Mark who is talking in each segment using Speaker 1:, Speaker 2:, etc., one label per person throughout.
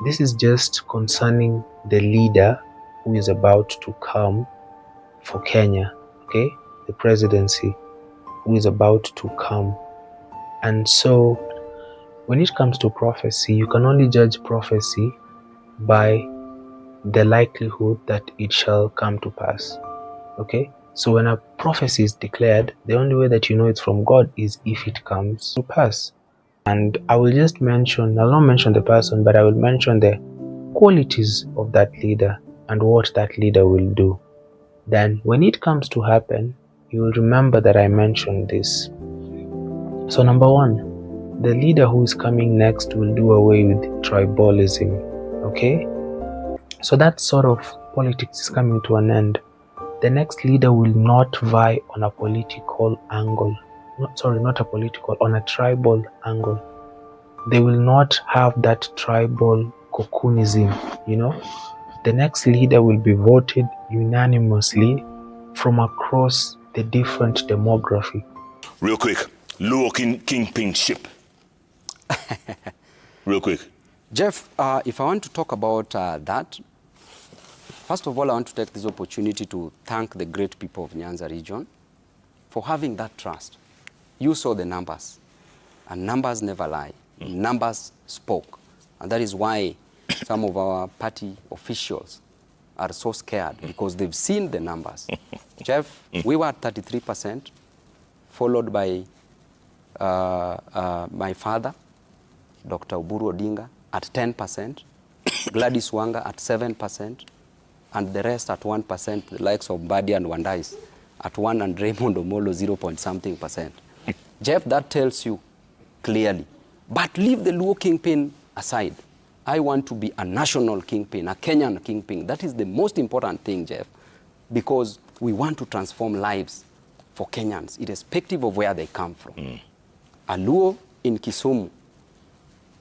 Speaker 1: this is just concerning the leader who is about to come for Kenya, okay? The presidency who is about to come. And so when it comes to prophecy, you can only judge prophecy by the likelihood that it shall come to pass, okay? So when a prophecy is declared, the only way that you know it's from God is if it comes to pass. And I will just mention, I'll not mention the person, but I will mention the qualities of that leader and what that leader will do. Then when it comes to happen, you will remember that I mentioned this. So number one, the leader who is coming next will do away with tribalism, okay? So that sort of politics is coming to an end. The next leader will not vie on a political angle. On a tribal angle. They will not have that tribal cocoonism, you know. The next leader will be voted unanimously from across the different demography.
Speaker 2: Real quick, Luo kingpinship. Real quick.
Speaker 3: Jeff, if I want to talk about that, first of all, I want to take this opportunity to thank the great people of Nyanza region for having that trust. You saw the numbers, and numbers never lie. Numbers spoke, and that is why some of our party officials are so scared, because they've seen the numbers. Jeff, we were at 33%, followed by my father, Dr. Oburu Odinga, at 10%, Gladys Wanga at 7%, and the rest at 1%, the likes of Badi and Wandais at 1%, and Raymond Omolo 0.something%. Jeff, that tells you clearly. But leave the Luo kingpin aside. I want to be a national kingpin, a Kenyan kingpin. That is the most important thing, Jeff, because we want to transform lives for Kenyans, irrespective of where they come from. A Luo in Kisumu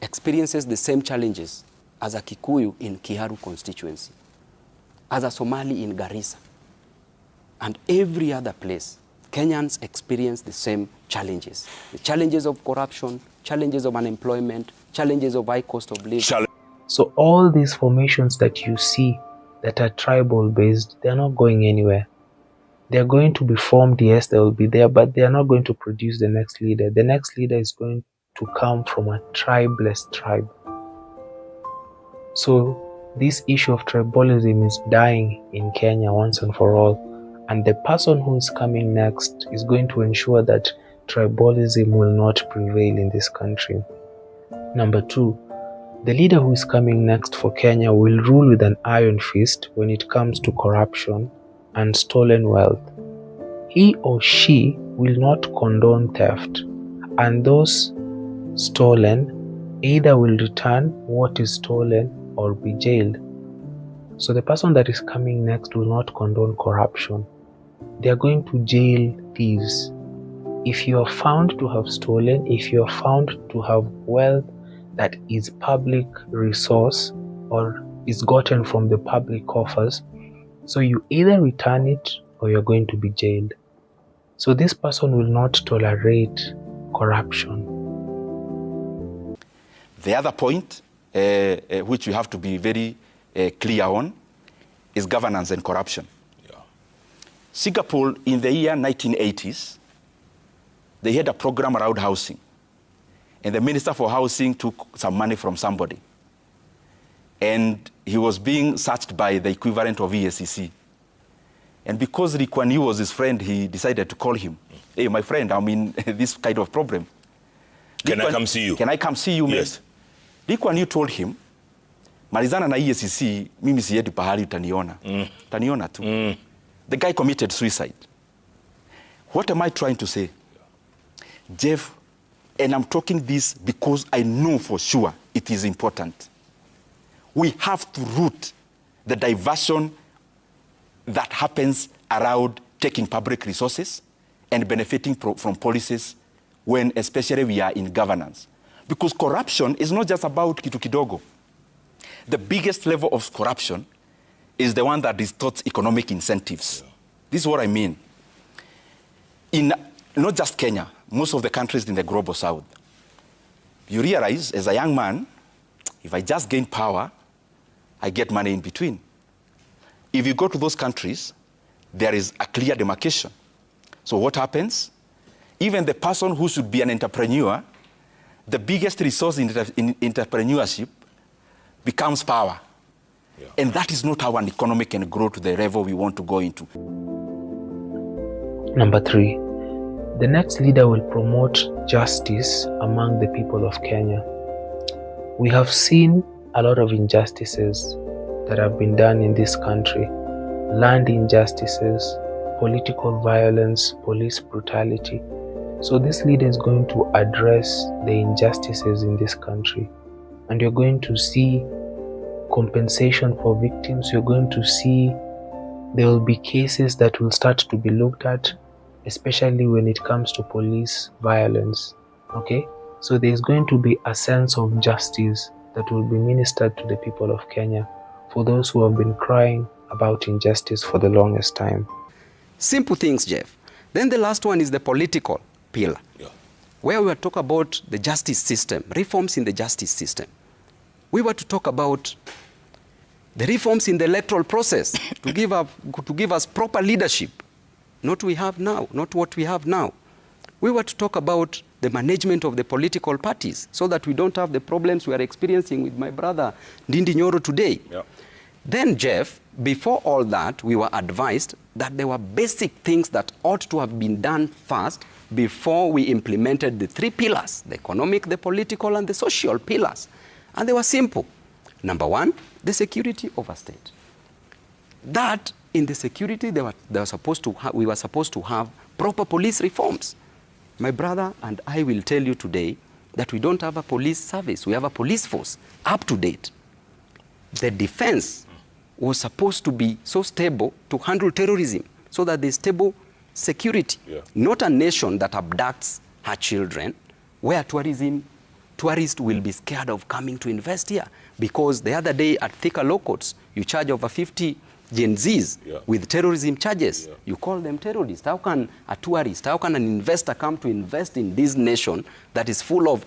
Speaker 3: experiences the same challenges as a Kikuyu in Kiharu constituency, as a Somali in Garissa, and every other place. Kenyans experience the same challenges. The challenges of corruption, challenges of unemployment, challenges of high cost of living.
Speaker 1: So all these formations that you see that are tribal based, they're not going anywhere. They're going to be formed, yes, they will be there, but they are not going to produce the next leader. The next leader is going to come from a tribeless tribe. So this issue of tribalism is dying in Kenya once and for all. And the person who is coming next is going to ensure that tribalism will not prevail in this country. Number two, the leader who is coming next for Kenya will rule with an iron fist when it comes to corruption and stolen wealth. He or she will not condone theft, and those stolen either will return what is stolen or be jailed. So the person that is coming next will not condone corruption. They are going to jail thieves. If you are found to have stolen, if you are found to have wealth that is public resource or is gotten from the public coffers, so you either return it or you're going to be jailed. So this person will not tolerate corruption.
Speaker 4: The other point, which we have to be very clear on, is governance and corruption. Singapore, in the year 1980s, they had a program around housing. And the Minister for Housing took some money from somebody. And he was being searched by the equivalent of EACC. And because Lee Kuan Yew was his friend, he decided to call him. Hey, my friend, I'm in this kind of problem.
Speaker 2: Can I come see you?
Speaker 4: Can I come see you,
Speaker 2: yes.
Speaker 4: Lee Kuan Yew told him, Marizana na EACC, mimi siendi pahali utaniona. Utaniona tu. The guy committed suicide. What am I trying to say? Jeff, and I'm talking this because I know for sure it is important. We have to root the diversion that happens around taking public resources and benefiting from policies when especially we are in governance. Because corruption is not just about kitu kidogo. The biggest level of corruption is the one that distorts economic incentives. Yeah. This is what I mean. In not just Kenya, most of the countries in the global south, you realize as a young man, If I just gain power, I get money in between. If you go to those countries, there is a clear demarcation. So what happens? Even the person who should be an entrepreneur, the biggest resource in entrepreneurship becomes power. Yeah. And that is not how an economy can grow to the level we want to go into.
Speaker 1: Number 3, the next leader will promote justice among the people of Kenya. We have seen a lot of injustices that have been done in this country. Land injustices, political violence, police brutality. So this leader is going to address the injustices in this country. And you're going to see compensation for victims. You're going to see there will be cases that will start to be looked at, especially when it comes to police violence. Okay? So there's going to be a sense of justice that will be ministered to the people of Kenya for those who have been crying about injustice for the longest time.
Speaker 3: Simple things, Jeff. Then the last one is the political pillar, where we were talking about the justice system, reforms in the justice system. We were to talk about the reforms in the electoral process to give us proper leadership, not what we have now. We were to talk about the management of the political parties so that we don't have the problems we are experiencing with my brother Ndindi Nyoro today. Yep. Then, Jeff, before all that, we were advised that there were basic things that ought to have been done first before we implemented the 3 pillars, the economic, the political, and the social pillars. And they were simple. Number 1, the security of a state. That in the security, we were supposed to have proper police reforms. My brother and I will tell you today that we don't have a police service. We have a police force up to date. The defense was supposed to be so stable to handle terrorism so that there's stable security. Yeah. Not a nation that abducts her children where tourists will be scared of coming to invest here. Because the other day at Thika Law Courts, you charge over 50 Gen Zs with terrorism charges. Yeah. You call them terrorists. How can a tourist, how can an investor come to invest in this nation that is full of,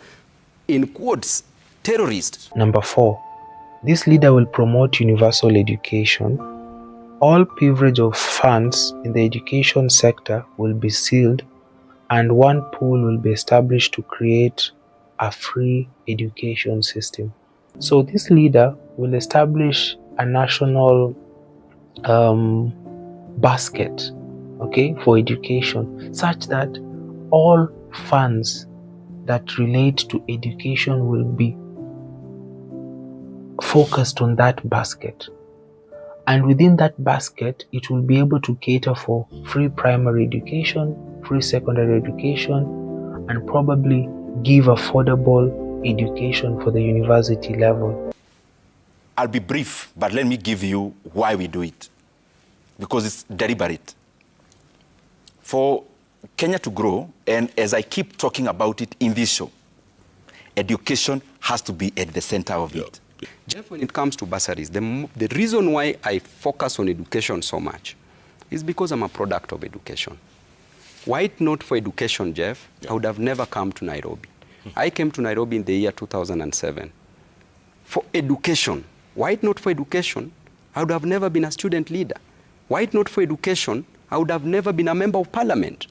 Speaker 3: in quotes, terrorists?
Speaker 1: Number 4, this leader will promote universal education. All privilege of funds in the education sector will be sealed, and one pool will be established to create a free education system. So this leader will establish a national basket, for education, such that all funds that relate to education will be focused on that basket. And within that basket, it will be able to cater for free primary education, free secondary education, and probably give affordable education for the university level.
Speaker 4: I'll be brief, but let me give you why we do it. Because it's deliberate. For Kenya to grow, and as I keep talking about it in this show, education has to be at the center of it.
Speaker 3: Jeff, when it comes to bursaries, the reason why I focus on education so much is because I'm a product of education. Were it not for education, Jeff, I would have never come to Nairobi. I came to Nairobi in the year 2007. For education, were it not for education, I would have never been a student leader. Were it not for education, I would have never been a member of parliament.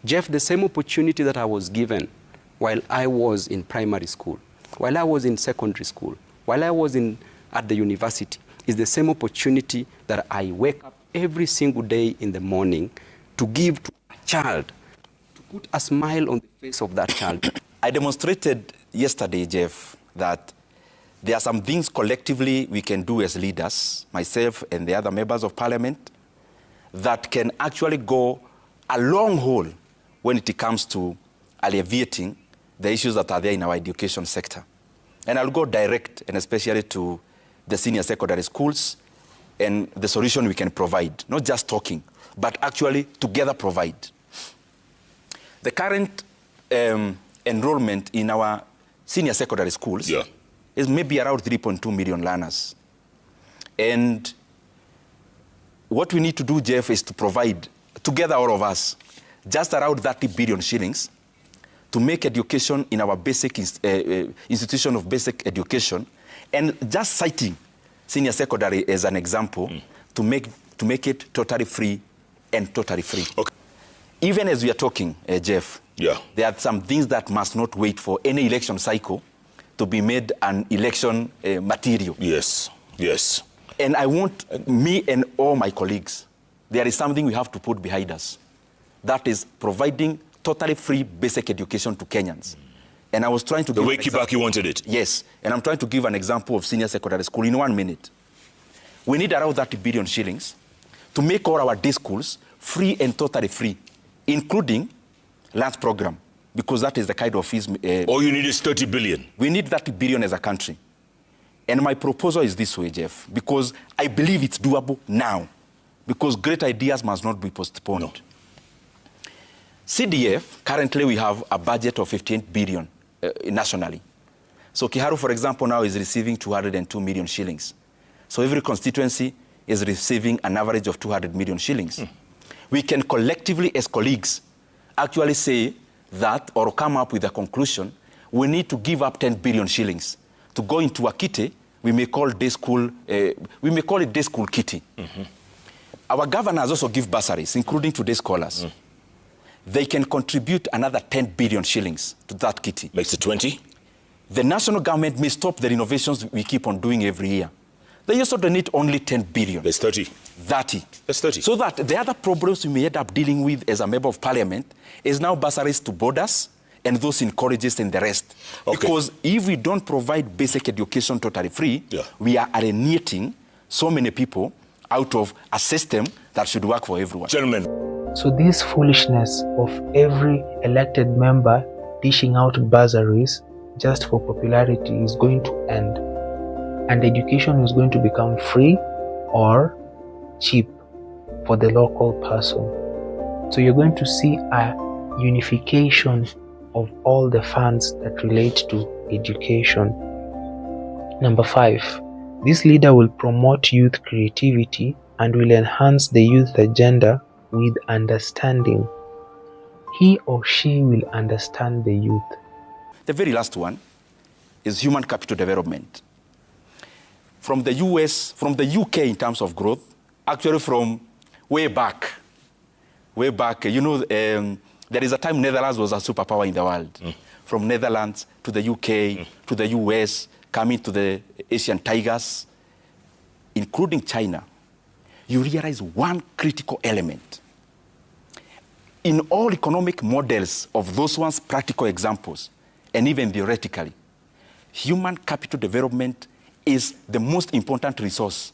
Speaker 3: Jeff, the same opportunity that I was given while I was in primary school, while I was in secondary school, while I was at the university, is the same opportunity that I wake up every single day in the morning to give to a child, to put a smile on the face of that child.
Speaker 4: I demonstrated yesterday, Jeff, that there are some things collectively we can do as leaders, myself and the other members of parliament, that can actually go a long haul when it comes to alleviating the issues that are there in our education sector. And I'll go direct, and especially to the senior secondary schools, and the solution we can provide, not just talking, but actually together provide. The current enrollment in our senior secondary schools is maybe around 3.2 million learners. And what we need to do, Jeff, is to provide, together all of us, just around 30 billion shillings to make education in our basic institution of basic education And just citing senior secondary as an example to make it totally free and totally free.
Speaker 2: Okay.
Speaker 4: Even as we are talking, Jeff, there are some things that must not wait for any election cycle to be made an election material.
Speaker 2: Yes, yes.
Speaker 4: And I want me and all my colleagues, there is something we have to put behind us. That is providing totally free basic education to Kenyans. And I was trying to give
Speaker 2: the way Kibaki wanted it.
Speaker 4: Yes, and I'm trying to give an example of senior secondary school in 1 minute. We need around 30 billion shillings to make all our day schools free and totally free, including lunch program, because that is the kind of fees.
Speaker 2: All you need is 30 billion.
Speaker 4: We need 30 billion as a country. And my proposal is this way, Jeff, because I believe it's doable now, because great ideas must not be postponed.
Speaker 2: No.
Speaker 4: CDF, currently we have a budget of 58 billion nationally. So Kiharu, for example, now is receiving 202 million shillings. So every constituency is receiving an average of 200 million shillings. We can collectively, as colleagues, actually say that, or come up with a conclusion, we need to give up 10 billion shillings to go into a kitty. We may call day school, we may call it day school kitty. Our governors also give bursaries, including to day scholars. They can contribute another 10 billion shillings to that kitty.
Speaker 2: Makes it 20.
Speaker 4: The national government may stop the renovations we keep on doing every year. They also donate only 10 billion.
Speaker 2: There's 30.
Speaker 4: 30.
Speaker 2: That's 30.
Speaker 4: So that the other problems we may end up dealing with as a member of parliament is now bursaries to borders and those in colleges and the rest.
Speaker 2: Okay.
Speaker 4: Because if we don't provide basic education totally free, we are alienating so many people out of a system that should work for everyone.
Speaker 2: Gentlemen.
Speaker 1: So this foolishness of every elected member dishing out bursaries just for popularity is going to end. And education is going to become free or cheap for the local person. So you're going to see a unification of all the funds that relate to education. Number 5, this leader will promote youth creativity and will enhance the youth agenda with understanding. He or she will understand the youth.
Speaker 4: The very last one is human capital development. From the US, from the UK in terms of growth, actually from way back, you know, there is a time Netherlands was a superpower in the world. From Netherlands to the UK, to the US, coming to the Asian tigers, including China, you realize one critical element. In all economic models of those ones, practical examples, and even theoretically, human capital development is the most important resource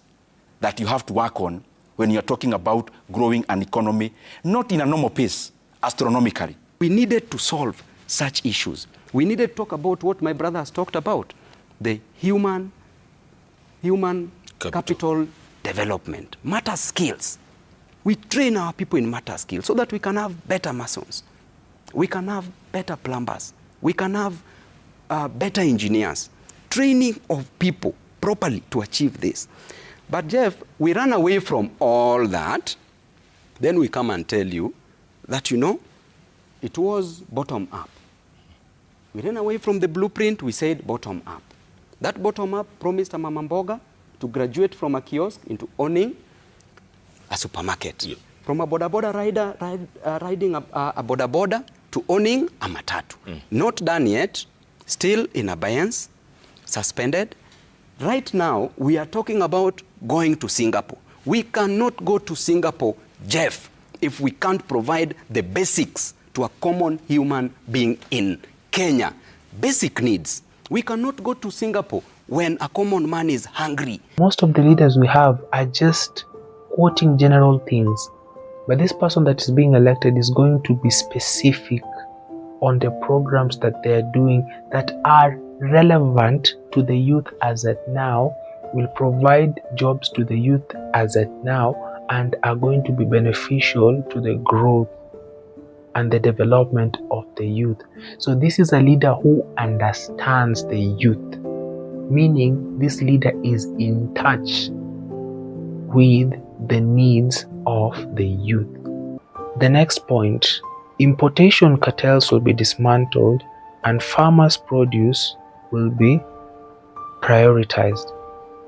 Speaker 4: that you have to work on when you're talking about growing an economy, not in a normal pace, astronomically.
Speaker 3: We needed to solve such issues. We needed to talk about what my brother has talked about, the human capital development, matter skills. We train our people in matter skills so that we can have better masons, we can have better plumbers, we can have better engineers, training of people properly to achieve this. But Jeff, we run away from all that, then we come and tell you that, you know, it was bottom up. We ran away from the blueprint, we said bottom up. That bottom up promised a mama mboga to graduate from a kiosk into owning a supermarket. Yeah. From a boda rider riding a boda to owning a matatu. Not done yet, still in abeyance, suspended. Right now, we are talking about going to Singapore. We cannot go to Singapore, Jeff, if we can't provide the basics to a common human being in Kenya. Basic needs. We cannot go to Singapore when a common man is hungry.
Speaker 1: Most of the leaders we have are just quoting general things, but this person that is being elected is going to be specific on the programs that they are doing that are relevant to the youth as at now, will provide jobs to the youth as at now, and are going to be beneficial to the growth and the development of the youth. So this is a leader who understands the youth, meaning this leader is in touch with the needs of the youth. The next point, importation cartels will be dismantled and farmers' produce will be prioritized.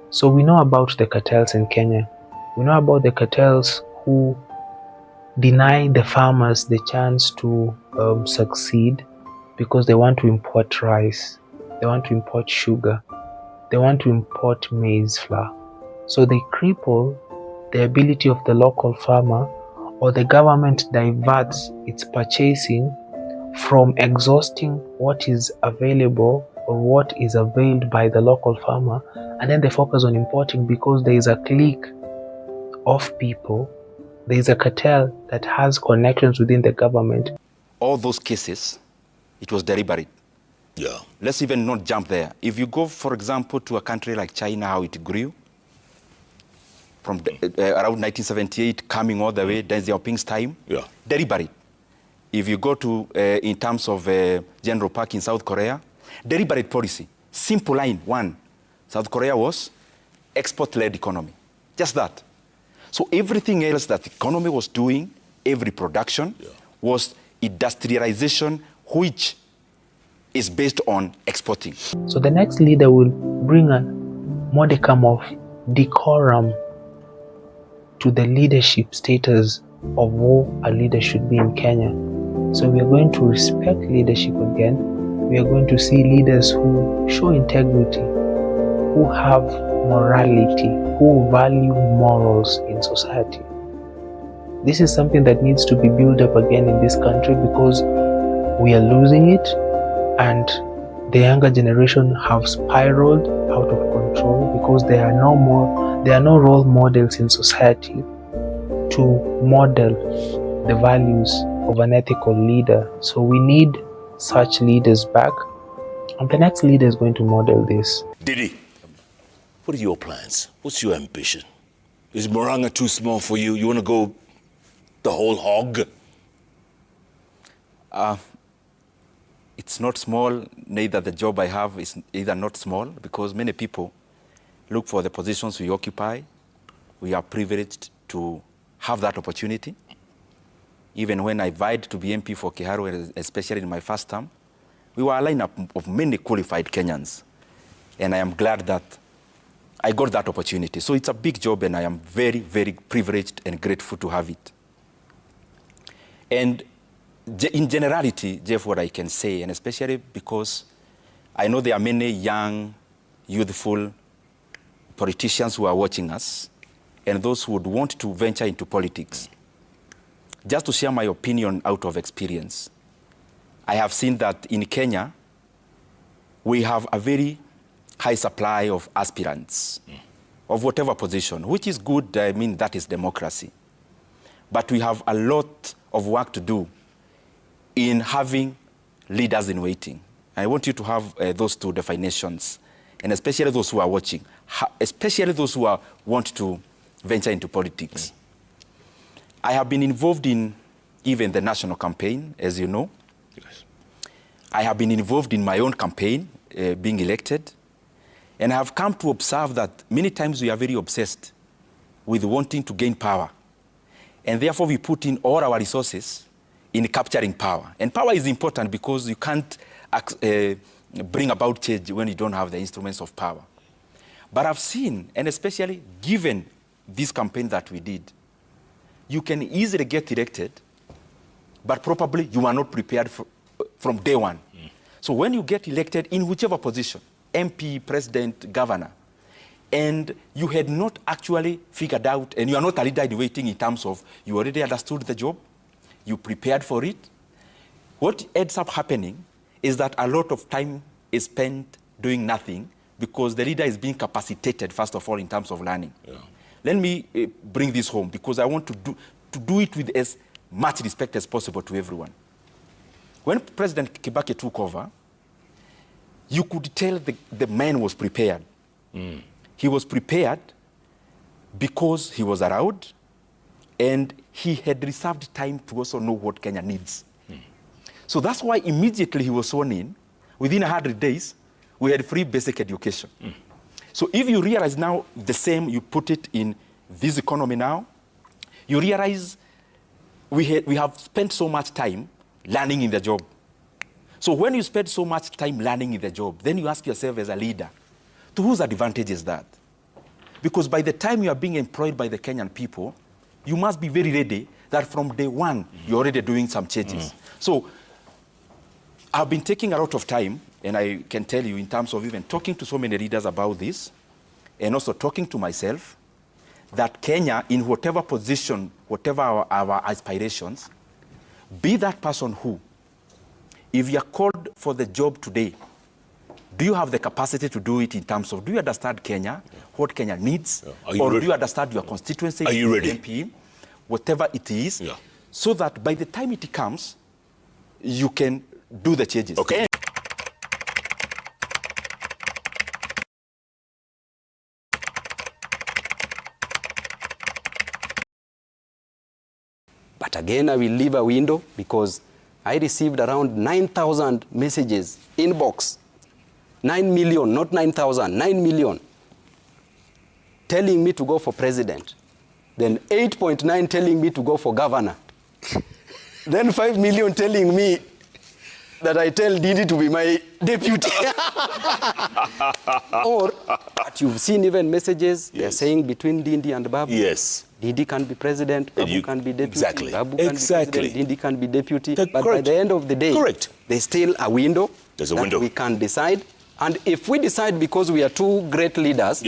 Speaker 1: So we know about the cartels in Kenya. We know about the cartels who deny the farmers the chance to succeed because they want to import rice, they want to import sugar, they want to import maize flour. So they cripple the ability of the local farmer, or the government diverts its purchasing from exhausting what is available or what is availed by the local farmer, and then they focus on importing because there is a clique of people, there is a cartel that has connections within the government.
Speaker 4: All those cases, it was deliberate.
Speaker 2: Yeah.
Speaker 4: Let's even not jump there. If you go, for example, to a country like China, how it grew from around 1978, coming all the way, Deng Xiaoping's time,
Speaker 2: Yeah.
Speaker 4: deliberate. If you go to, in terms of General Park in South Korea, deliberate policy. Simple line, one. South Korea was export-led economy. Just that. So everything else that the economy was doing, every production, was industrialization, which is based on exporting.
Speaker 1: So the next leader will bring a modicum of decorum to the leadership status of who a leader should be in Kenya. So we are going to respect leadership again. We are going to see leaders who show integrity, who have morality, who value morals in society. This is something that needs to be built up again in this country, because we are losing it, and the younger generation have spiraled out of control because there are no role models in society to model the values of an ethical leader. So we need such leaders back, and the next leader is going to model this.
Speaker 2: Didi, what are your plans? What's your ambition? Is Moranga too small for you? You want to go the whole hog?
Speaker 4: It's not small, neither the job I have is either not small, because many people look for the positions we occupy. We are privileged to have that opportunity. Even when I vied to be MP for Kiharu, especially in my first term, we were a lineup of many qualified Kenyans. And I am glad that I got that opportunity. So it's a big job, and I am very, very privileged and grateful to have it. And in generality, Jeff, what I can say, and especially because I know there are many young, youthful politicians who are watching us, and those who would want to venture into politics. Just to share my opinion out of experience, I have seen that in Kenya, we have a very high supply of aspirants of whatever position, which is good. I mean, that is democracy. But we have a lot of work to do in having leaders in waiting. I want you to have those two definitions, and especially those who are watching, especially those who want to venture into politics. I have been involved in even the national campaign, as you know.
Speaker 2: Yes.
Speaker 4: I have been involved in my own campaign, being elected. And I have come to observe that many times we are very obsessed with wanting to gain power. And therefore we put in all our resources in capturing power. And power is important because you can't bring about change when you don't have the instruments of power. But I've seen, and especially given this campaign that we did, you can easily get elected, but probably you are not prepared from day one. So when you get elected in whichever position, MP, president, governor, and you had not actually figured out, and you are not a leader in waiting in terms of you already understood the job, you prepared for it, what ends up happening is that a lot of time is spent doing nothing because the leader is being capacitated, first of all, in terms of learning. Yeah. Let me bring this home, because I want to do it with as much respect as possible to everyone. When President Kibaki took over, you could tell the man was prepared. He was prepared because he was around, and he had reserved time to also know what Kenya needs. So that's why immediately he was sworn in. Within 100 days, we had free basic education. So if you realize now the same, you put it in this economy now, you realize we have spent so much time learning in the job. So when you spend so much time learning in the job, then you ask yourself as a leader, To whose advantage is that? Because by the time you are being employed by the Kenyan people, you must be very ready that from day one, you're already doing some changes. So I've been taking a lot of time, and I can tell you in terms of even talking to so many leaders about this, and also talking to myself, that Kenya, in whatever position, whatever our aspirations, be that person who, if you're called for the job today, do you have the capacity to do it in terms of, do you understand Kenya, what Kenya needs, or do you understand your constituency,
Speaker 2: are you ready?
Speaker 4: MP, whatever it is, so that by the time it comes, you can do the changes.
Speaker 2: Okay.
Speaker 3: But again, I will leave a window because I received around 9,000 messages, inbox. 9 million, not 9,000, 9 million, telling me to go for president. Then 8.9 telling me to go for governor. Then 5 million telling me that I tell Ndindi to be my deputy. Or, but you've seen even messages, they're saying between Ndindi and Babu.
Speaker 2: Yes.
Speaker 3: Ndindi can be president, Babu can be deputy.
Speaker 2: Exactly.
Speaker 3: Babu can be president, Ndindi can be deputy. But
Speaker 2: Correct.
Speaker 3: by the end of the day, there's still a window.
Speaker 2: There's a window.
Speaker 3: We can decide. And if we decide because we are two great leaders,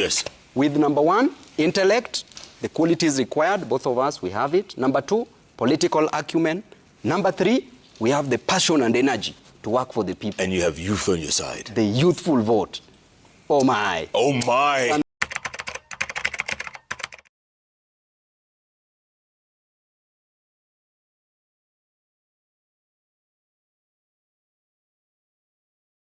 Speaker 3: with number one, intellect, the qualities required, both of us, we have it. Number two, political acumen. Number three, we have the passion and energy to work for the people.
Speaker 2: And you have youth on your side.
Speaker 3: The youthful vote. Oh my.
Speaker 2: Oh my.